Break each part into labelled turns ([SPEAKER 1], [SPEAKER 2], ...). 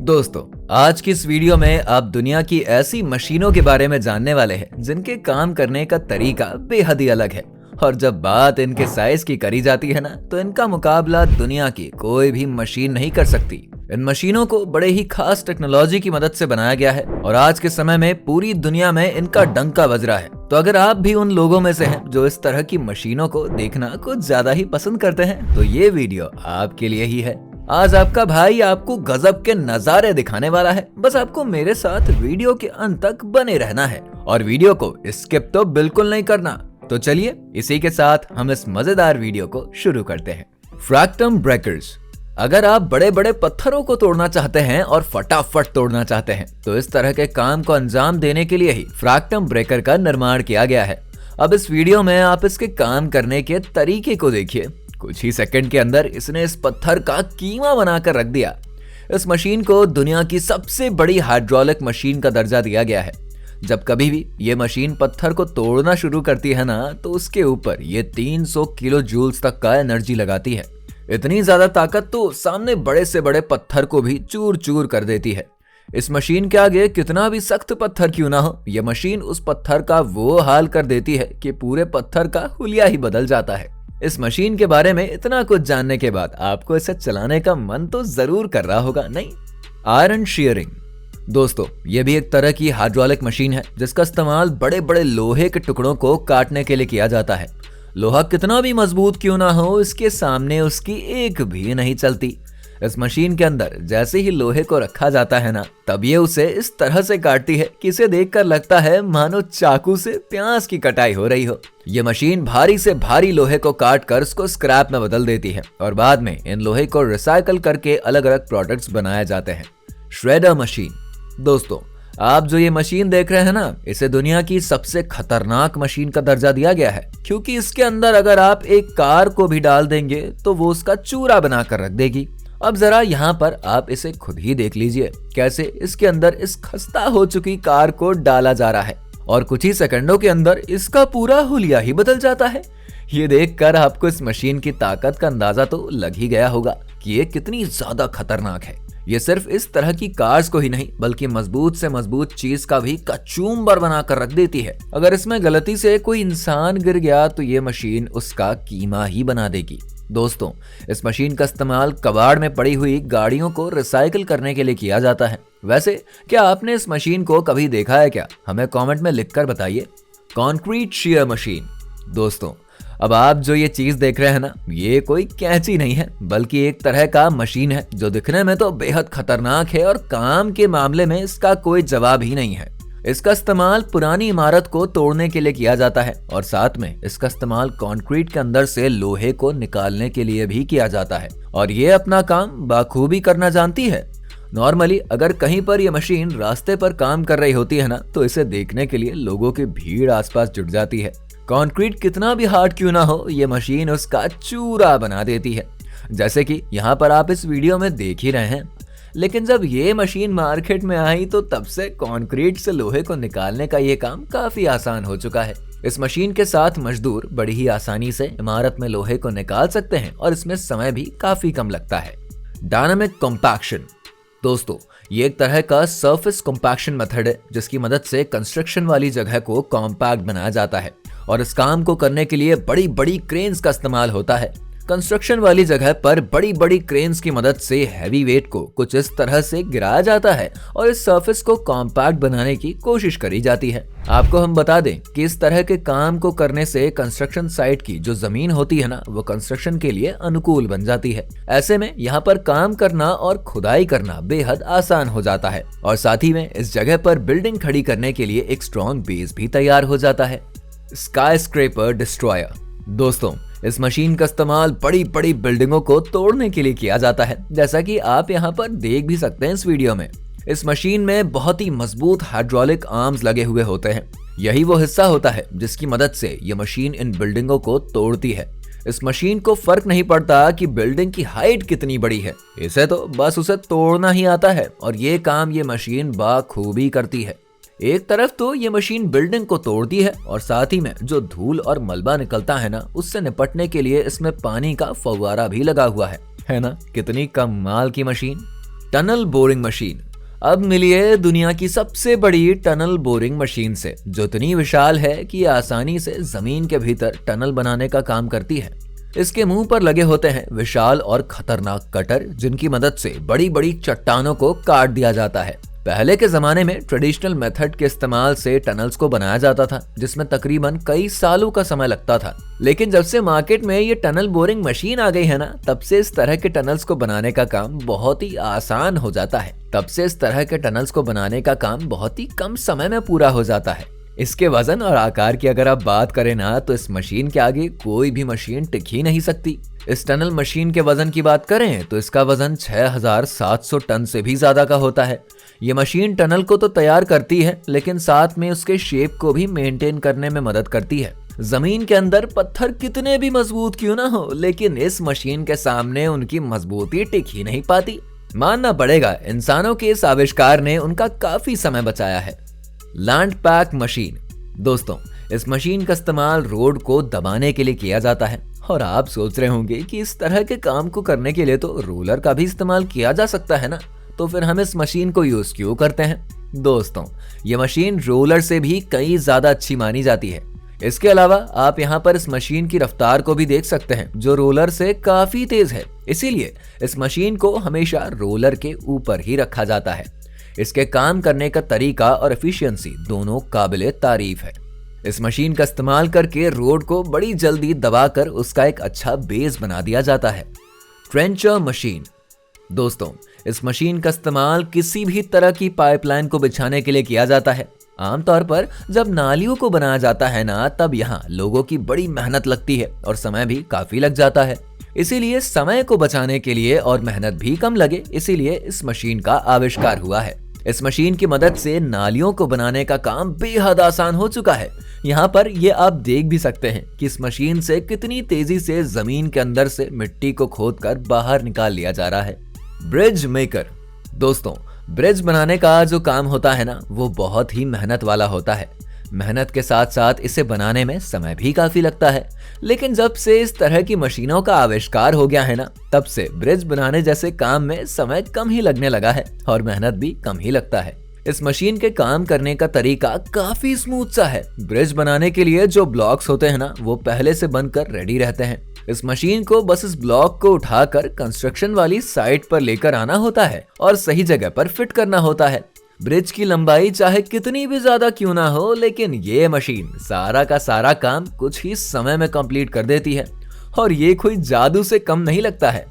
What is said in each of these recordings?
[SPEAKER 1] दोस्तों, आज की इस वीडियो में आप दुनिया की ऐसी मशीनों के बारे में जानने वाले हैं जिनके काम करने का तरीका बेहद ही अलग है। और जब बात इनके साइज की करी जाती है ना, तो इनका मुकाबला दुनिया की कोई भी मशीन नहीं कर सकती। इन मशीनों को बड़े ही खास टेक्नोलॉजी की मदद से बनाया गया है और आज के समय में पूरी दुनिया में इनका डंका बज रहा है। तो अगर आप भी उन लोगों में से हैं जो इस तरह की मशीनों को देखना कुछ ज्यादा ही पसंद करते हैं, तो ये वीडियो आपके लिए ही है। आज आपका भाई आपको गजब के नजारे दिखाने वाला है। बस आपको मेरे साथ वीडियो के अंत तक बने रहना है और वीडियो को स्किप तो बिल्कुल नहीं करना। तो चलिए इसी के साथ हम इस मजेदार वीडियो को शुरू करते हैं। फ्रैक्टम ब्रेकर्स। अगर आप बड़े बड़े पत्थरों को तोड़ना चाहते हैं और फटाफट तोड़ना चाहते हैं, तो इस तरह के काम को अंजाम देने के लिए ही फ्रैक्टम ब्रेकर का निर्माण किया गया है। अब इस वीडियो में आप इसके काम करने के तरीके को देखिए। कुछ ही सेकंड के अंदर इसने इस पत्थर का कीमा बनाकर रख दिया। इस मशीन को दुनिया की सबसे बड़ी हाइड्रोलिक मशीन का दर्जा दिया गया है। जब कभी भी ये मशीन पत्थर को तोड़ना शुरू करती है ना, तो उसके ऊपर ये 300 किलो जूल्स तक का एनर्जी लगाती है। इतनी ज्यादा ताकत तो सामने बड़े से बड़े पत्थर को भी चूर चूर कर देती है। इस मशीन के आगे कितना भी सख्त पत्थर क्यों ना हो, यह मशीन उस पत्थर का वो हाल कर देती है कि पूरे पत्थर का हुलिया ही बदल जाता है। इस मशीन के बारे में इतना कुछ जानने के बाद आपको इसे चलाने का मन तो जरूर कर रहा होगा, नहीं? Iron shearing. दोस्तों, ये भी एक तरह की हाइड्रोलिक मशीन है जिसका इस्तेमाल बड़े बड़े लोहे के टुकड़ों को काटने के लिए किया जाता है। लोहा कितना भी मजबूत क्यों ना हो, इसके सामने उसकी एक भी नहीं चलती। इस मशीन के अंदर जैसे ही लोहे को रखा जाता है ना, तब ये उसे इस तरह से काटती है कि इसे देखकर लगता है मानो चाकू से प्याज की कटाई हो रही हो। ये मशीन भारी से भारी लोहे को काट कर उसको स्क्रैप में बदल देती है और बाद में इन लोहे को रिसाइकल करके अलग अलग प्रोडक्ट्स बनाए जाते हैं। Shredder machine. दोस्तों, आप जो ये मशीन देख रहे हैं ना, इसे दुनिया की सबसे खतरनाक मशीन का दर्जा दिया गया है, क्योंकि इसके अंदर अगर आप एक कार को भी डाल देंगे तो वो उसका चूरा बनाकर रख देगी। अब जरा यहाँ पर आप इसे खुद ही देख लीजिए, कैसे इसके अंदर इस खस्ता हो चुकी कार को डाला जा रहा है और कुछ ही सेकंडों के अंदर इसका पूरा हुलिया ही बदल जाता है। ये देखकर आपको इस मशीन की ताकत का अंदाजा तो लग ही गया होगा कि ये कितनी ज्यादा खतरनाक है। ये सिर्फ इस तरह की कार्स को ही नहीं, बल्कि मजबूत से मजबूत चीज का भी कचूमर बनाकर रख देती है। अगर इसमें गलती से कोई इंसान गिर गया तो ये मशीन उसका कीमा ही बना देगी। दोस्तों, इस मशीन का इस्तेमाल कबाड़ में पड़ी हुई गाड़ियों को रिसाइकिल करने के लिए किया जाता है। वैसे क्या आपने इस मशीन को कभी देखा है क्या? हमें कमेंट में लिखकर बताइए। Concrete shear machine. दोस्तों, अब आप जो ये चीज देख रहे हैं ना, ये कोई कैंची नहीं है, बल्कि एक तरह का मशीन है जो दिखने में तो बेहद खतरनाक है और काम के मामले में इसका कोई जवाब ही नहीं है। इसका इस्तेमाल पुरानी इमारत को तोड़ने के लिए किया जाता है और साथ में इसका इस्तेमाल कंक्रीट के अंदर से लोहे को निकालने के लिए भी किया जाता है और ये अपना काम बाखूबी करना जानती है। नॉर्मली अगर कहीं पर यह मशीन रास्ते पर काम कर रही होती है ना, तो इसे देखने के लिए लोगों की भीड़ आसपास जुट जाती है। कंक्रीट कितना भी हार्ड क्यों ना हो, ये मशीन उसका चूरा बना देती है, जैसे कि यहाँ पर आप इस वीडियो में देख ही रहे हैं। लेकिन जब ये मशीन मार्केट में आई तो तब से कंक्रीट से लोहे को निकालने का ये काम काफी आसान हो चुका है। इस मशीन के साथ मजदूर बड़ी ही आसानी से इमारत में लोहे को निकाल सकते हैं और इसमें समय भी काफी कम लगता है। Dynamic compaction. दोस्तों, ये एक तरह का सरफेस कॉम्पैक्शन मेथड है जिसकी मदद से कंस्ट्रक्शन वाली जगह को कॉम्पैक्ट बनाया जाता है और इस काम को करने के लिए बड़ी बड़ी क्रेन्स का इस्तेमाल होता है। कंस्ट्रक्शन वाली जगह पर बड़ी बड़ी क्रेन्स की मदद से हैवी वेट को कुछ इस तरह से गिराया जाता है और इस सरफेस को कॉम्पैक्ट बनाने की कोशिश करी जाती है। आपको हम बता दें कि इस तरह के काम को करने से कंस्ट्रक्शन साइट की जो जमीन होती है ना, वो कंस्ट्रक्शन के लिए अनुकूल बन जाती है। ऐसे में यहाँ पर काम करना और खुदाई करना बेहद आसान हो जाता है और साथ ही में इस जगह पर बिल्डिंग खड़ी करने के लिए एक स्ट्रॉन्ग बेस भी तैयार हो जाता है। स्काईस्क्रेपर डिस्ट्रॉयर। दोस्तों, इस मशीन का इस्तेमाल बड़ी बड़ी बिल्डिंगों को तोड़ने के लिए किया जाता है, जैसा कि आप यहाँ पर देख भी सकते हैं इस वीडियो में। इस मशीन में बहुत ही मजबूत हाइड्रोलिक आर्म्स लगे हुए होते हैं। यही वो हिस्सा होता है जिसकी मदद से ये मशीन इन बिल्डिंगों को तोड़ती है। इस मशीन को फर्क नहीं पड़ता कि बिल्डिंग की हाइट कितनी बड़ी है, इसे तो बस उसे तोड़ना ही आता है और ये काम ये मशीन बाखूबी करती है। एक तरफ तो ये मशीन बिल्डिंग को तोड़ती है और साथ ही में जो धूल और मलबा निकलता है ना, उससे निपटने के लिए इसमें पानी का फव्वारा भी लगा हुआ है ना? कितनी कमाल की मशीन। Tunnel boring machine. अब मिलिए दुनिया की सबसे बड़ी टनल बोरिंग मशीन से, जो इतनी विशाल है कि आसानी से जमीन के भीतर टनल बनाने का काम करती है। इसके मुंह पर लगे होते हैं विशाल और खतरनाक कटर, जिनकी मदद से बड़ी बड़ी चट्टानों को काट दिया जाता है। पहले के जमाने में ट्रेडिशनल मेथड के इस्तेमाल से टनल्स को बनाया जाता था, जिसमें तकरीबन कई सालों का समय लगता था। लेकिन जब से मार्केट में ये टनल बोरिंग मशीन आ गई है ना, तब से इस तरह के टनल्स को बनाने का काम बहुत ही आसान हो जाता है। बहुत ही कम समय में पूरा हो जाता है। इसके वजन और आकार की अगर आप बात करें ना, तो इस मशीन के आगे कोई भी मशीन टिक ही नहीं सकती। इस टनल मशीन के वजन की बात करें तो इसका वजन 6700 टन से भी ज्यादा का होता है। ये मशीन टनल को तो तैयार करती है, लेकिन साथ में उसके शेप को भी मेंटेन करने में मदद करती है। जमीन के अंदर पत्थर कितने भी मजबूत क्यों ना हो, लेकिन इस मशीन के सामने उनकी मजबूती टिक ही नहीं पाती। मानना पड़ेगा, इंसानों के इस आविष्कार ने उनका काफी समय बचाया है। Land pack machine. दोस्तों, इस मशीन का इस्तेमाल रोड को दबाने के लिए किया जाता है। और आप सोच रहे होंगे कि इस तरह के काम को करने के लिए तो रोलर का भी इस्तेमाल किया जा सकता है ना, तो फिर हम इस मशीन को यूज क्यों करते हैं? दोस्तों, ये मशीन रोलर से भी कई ज्यादा अच्छी मानी जाती है। इसके अलावा आप यहाँ पर इस मशीन की रफ्तार को भी देख सकते हैं, जो रोलर से काफी तेज है। इसीलिए इस मशीन को हमेशा रोलर के ऊपर ही रखा जाता है। इसके काम करने का तरीका और एफिशिएंसी दोनों काबिले तारीफ है। इस मशीन का इस्तेमाल करके रोड को बड़ी जल्दी दबाकर उसका एक अच्छा बेस बना दिया जाता है। Trencher machine. दोस्तों, इस मशीन का इस्तेमाल किसी भी तरह की पाइपलाइन को बिछाने के लिए किया जाता है। आमतौर पर जब नालियों को बनाया जाता है ना, तब यहाँ लोगों की बड़ी मेहनत लगती है और समय भी काफी लग जाता है। इसीलिए समय को बचाने के लिए और मेहनत भी कम लगे, इसीलिए इस मशीन का आविष्कार हुआ है। इस मशीन की मदद से नालियों को बनाने का काम बेहद आसान हो चुका है। यहाँ पर ये आप देख भी सकते हैं कि इस मशीन से कितनी तेजी से जमीन के अंदर से मिट्टी को खोदकर बाहर निकाल लिया जा रहा है। Bridge maker. दोस्तों, ब्रिज बनाने का जो काम होता है ना, वो बहुत ही मेहनत वाला होता है। मेहनत के साथ साथ इसे बनाने में समय भी काफी लगता है। लेकिन जब से इस तरह की मशीनों का आविष्कार हो गया है ना, तब से ब्रिज बनाने जैसे काम में समय कम ही लगने लगा है और मेहनत भी कम ही लगता है। इस मशीन के काम करने का तरीका काफी स्मूथ सा है। ब्रिज बनाने के लिए जो ब्लॉक्स होते हैं ना, वो पहले से बनकर रेडी रहते हैं। इस मशीन को बस इस ब्लॉक को उठाकर कंस्ट्रक्शन वाली साइट पर लेकर आना होता है और सही जगह पर फिट करना होता है। ब्रिज की लंबाई चाहे कितनी भी ज्यादा क्यों ना हो, लेकिन ये मशीन सारा का सारा काम कुछ ही समय में कंप्लीट कर देती है। और ये कोई जादू से कम नहीं लगता है।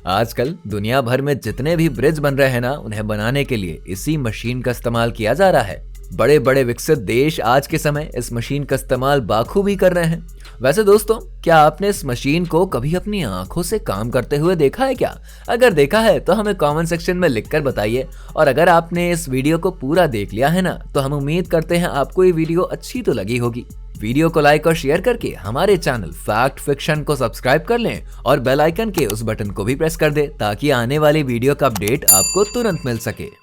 [SPEAKER 1] आजकल दुनिया भर में जितने भी ब्रिज बन रहे हैं ना, उन्हें बनाने के लिए इसी मशीन का इस्तेमाल किया जा रहा है। बड़े बड़े विकसित देश आज के समय इस मशीन का इस्तेमाल बाखूबी कर रहे हैं। वैसे दोस्तों, क्या आपने इस मशीन को कभी अपनी आंखों से काम करते हुए देखा है क्या? अगर देखा है तो हमें कमेंट सेक्शन में लिखकर बताइए। और अगर आपने इस वीडियो को पूरा देख लिया है ना, तो हम उम्मीद करते हैं आपको ये वीडियो अच्छी तो लगी होगी। वीडियो को लाइक और शेयर करके हमारे चैनल फैक्ट फिक्शन को सब्सक्राइब कर लें और बेल आइकन के उस बटन को भी प्रेस कर दें, ताकि आने वाली वीडियो का अपडेट आपको तुरंत मिल सके।